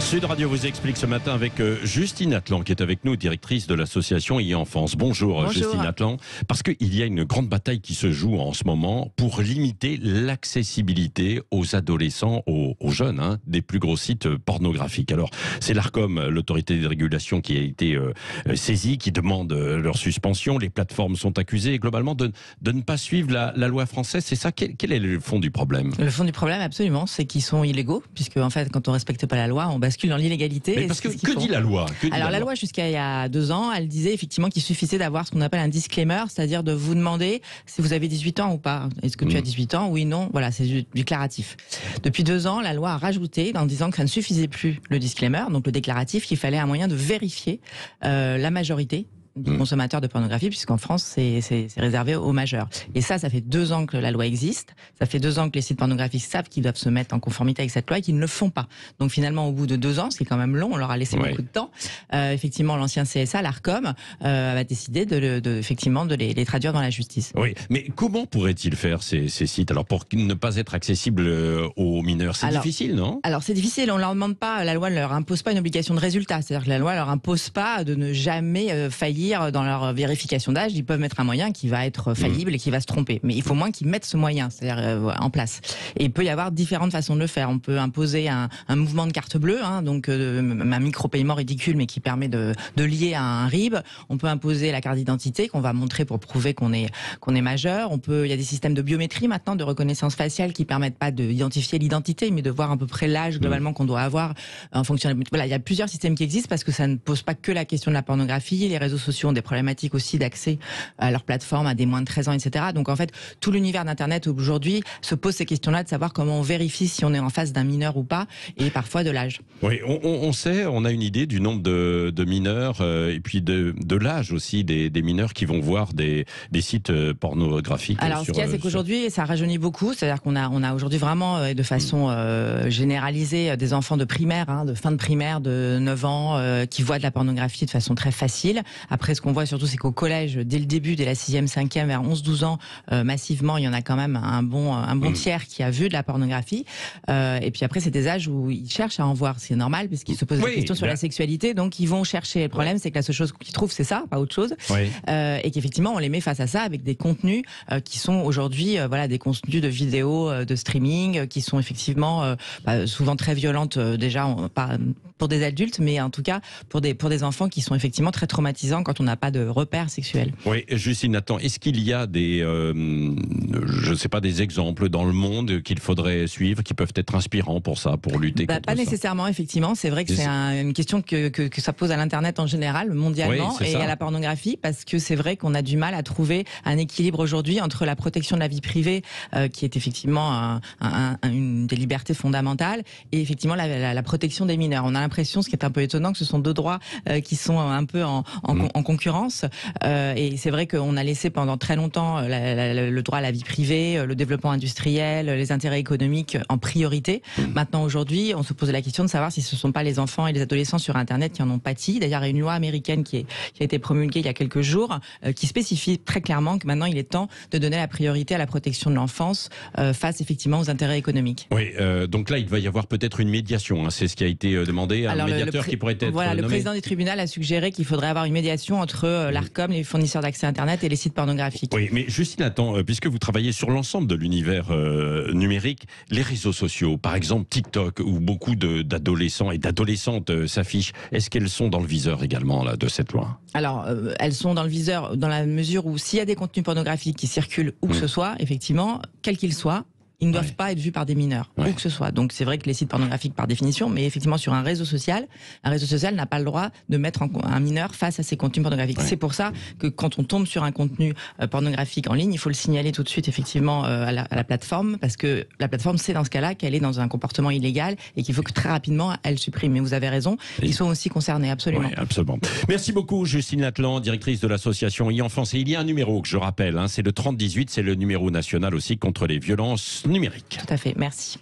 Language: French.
Sud Radio vous explique ce matin avec Justine Atlan qui est avec nous, directrice de l'association e-Enfance. Bonjour Justine Atlan, parce qu'il y a une grande bataille qui se joue en ce moment pour limiter l'accessibilité aux adolescents, aux jeunes, des plus gros sites pornographiques. Alors c'est l'Arcom, l'autorité de régulation, qui a été saisie, qui demande leur suspension. Les plateformes sont accusées globalement de ne pas suivre la loi française. C'est ça, quel est le fond du problème? Le fond du problème, absolument, c'est qu'ils sont illégaux, puisque en fait quand on ne respecte pas la loi, on bascule dans l'illégalité. Mais parce que dit la loi? Alors la loi, jusqu'à il y a 2 ans, elle disait effectivement qu'il suffisait d'avoir ce qu'on appelle un disclaimer, c'est-à-dire de vous demander si vous avez 18 ans ou pas. Est-ce que tu as 18 ans? Oui, non. Voilà, c'est du déclaratif. Depuis 2 ans, la loi a rajouté en disant que ça ne suffisait plus le disclaimer, donc le déclaratif, qu'il fallait un moyen de vérifier la majorité du consommateur de pornographie, puisqu'en France, c'est réservé aux majeurs. Et ça fait 2 ans que la loi existe. Ça fait 2 ans que les sites pornographiques savent qu'ils doivent se mettre en conformité avec cette loi et qu'ils ne le font pas. Donc finalement, au bout de 2 ans, ce qui est quand même long, on leur a laissé beaucoup de temps. Effectivement, l'ancien CSA, l'Arcom, a décidé effectivement de les traduire dans la justice. Oui, mais comment pourraient-ils faire ces sites alors pour ne pas être accessibles aux mineurs? C'est difficile, non? Alors c'est difficile. On leur demande pas. La loi ne leur impose pas une obligation de résultat. C'est-à-dire que la loi leur impose pas de ne jamais faillir dans leur vérification d'âge. Ils peuvent mettre un moyen qui va être faillible et qui va se tromper. Mais il faut moins qu'ils mettent ce moyen, c'est-à-dire en place. Et il peut y avoir différentes façons de le faire. On peut imposer un mouvement de carte bleue, donc un micro-paiement ridicule, mais qui permet de lier à un RIB. On peut imposer la carte d'identité qu'on va montrer pour prouver qu'on est majeur. Il y a des systèmes de biométrie maintenant, de reconnaissance faciale, qui permettent pas d'identifier l'identité, mais de voir à peu près l'âge globalement qu'on doit avoir en fonction. Voilà, il y a plusieurs systèmes qui existent parce que ça ne pose pas que la question de la pornographie. Les réseaux sociaux ont des problématiques aussi d'accès à leur plateforme à des moins de 13 ans, etc. Donc en fait, tout l'univers d'Internet aujourd'hui se pose ces questions-là de savoir comment on vérifie si on est en face d'un mineur ou pas, et parfois de l'âge. Oui, on sait, on a une idée du nombre de mineurs et puis de l'âge aussi des mineurs qui vont voir des sites pornographiques. Alors ce qu'il y a, c'est qu'aujourd'hui, ça rajeunit beaucoup. C'est-à-dire qu'on a aujourd'hui vraiment de façon généralisée des enfants de primaire, de fin de primaire, de 9 ans, qui voient de la pornographie de façon très facile. Après, ce qu'on voit surtout, c'est qu'au collège, dès le début, dès la 6e, 5e, vers 11-12 ans, massivement, il y en a quand même un bon tiers qui a vu de la pornographie. Et puis après, c'est des âges où ils cherchent à en voir. C'est normal, puisqu'ils se posent des questions sur la sexualité. Donc, ils vont chercher. Le problème, c'est que la seule chose qu'ils trouvent, c'est ça, pas autre chose. Et qu'effectivement, on les met face à ça avec des contenus qui sont aujourd'hui des contenus de vidéos, de streaming, qui sont effectivement souvent très violentes déjà, pas pour des adultes, mais en tout cas pour des enfants qui sont effectivement très traumatisants quand on n'a pas de repères sexuels. Oui, Justine Nathan, est-ce qu'il y a des exemples dans le monde qu'il faudrait suivre, qui peuvent être inspirants pour ça, pour lutter contre ça? Pas nécessairement, effectivement. C'est vrai que c'est une question que ça pose à l'Internet en général, mondialement, et à la pornographie, parce que c'est vrai qu'on a du mal à trouver un équilibre aujourd'hui entre la protection de la vie privée, qui est effectivement une des libertés fondamentales, et effectivement la protection des mineurs. On a l'impression, ce qui est un peu étonnant, que ce sont 2 droits qui sont un peu en concurrence. Et c'est vrai qu'on a laissé pendant très longtemps le droit à la vie privée, le développement industriel, les intérêts économiques en priorité. Maintenant, aujourd'hui, on se pose la question de savoir si ce ne sont pas les enfants et les adolescents sur Internet qui en ont pâti. D'ailleurs, il y a une loi américaine qui a été promulguée il y a quelques jours, qui spécifie très clairement que maintenant, il est temps de donner la priorité à la protection de l'enfance face effectivement aux intérêts économiques. Oui, donc là, il va y avoir peut-être une médiation. C'est ce qui a été demandé, un médiateur qui pourrait être nommé. Le président du tribunal a suggéré qu'il faudrait avoir une médiation entre l'Arcom, les fournisseurs d'accès Internet et les sites pornographiques. Oui, mais Justine, attends, puisque vous travaillez sur l'ensemble de l'univers numérique, les réseaux sociaux, par exemple TikTok, où beaucoup d'adolescents et d'adolescentes s'affichent, est-ce qu'elles sont dans le viseur également de cette loi? Alors, elles sont dans le viseur dans la mesure où s'il y a des contenus pornographiques qui circulent où que ce soit, effectivement, quels qu'ils soient, ils ne doivent pas être vus par des mineurs, où que ce soit. Donc c'est vrai que les sites pornographiques par définition, mais effectivement sur un réseau social n'a pas le droit de mettre un mineur face à ces contenus pornographiques. C'est pour ça que quand on tombe sur un contenu pornographique en ligne, il faut le signaler tout de suite effectivement à la plateforme, parce que la plateforme sait dans ce cas-là qu'elle est dans un comportement illégal et qu'il faut que très rapidement elle supprime. Mais vous avez raison, ils sont aussi concernés, absolument. Oui, absolument. Merci beaucoup Justine Atlan, directrice de l'association e-Enfance. Et il y a un numéro que je rappelle, c'est le 3018, c'est le numéro national aussi contre les violences numérique. Tout à fait, merci.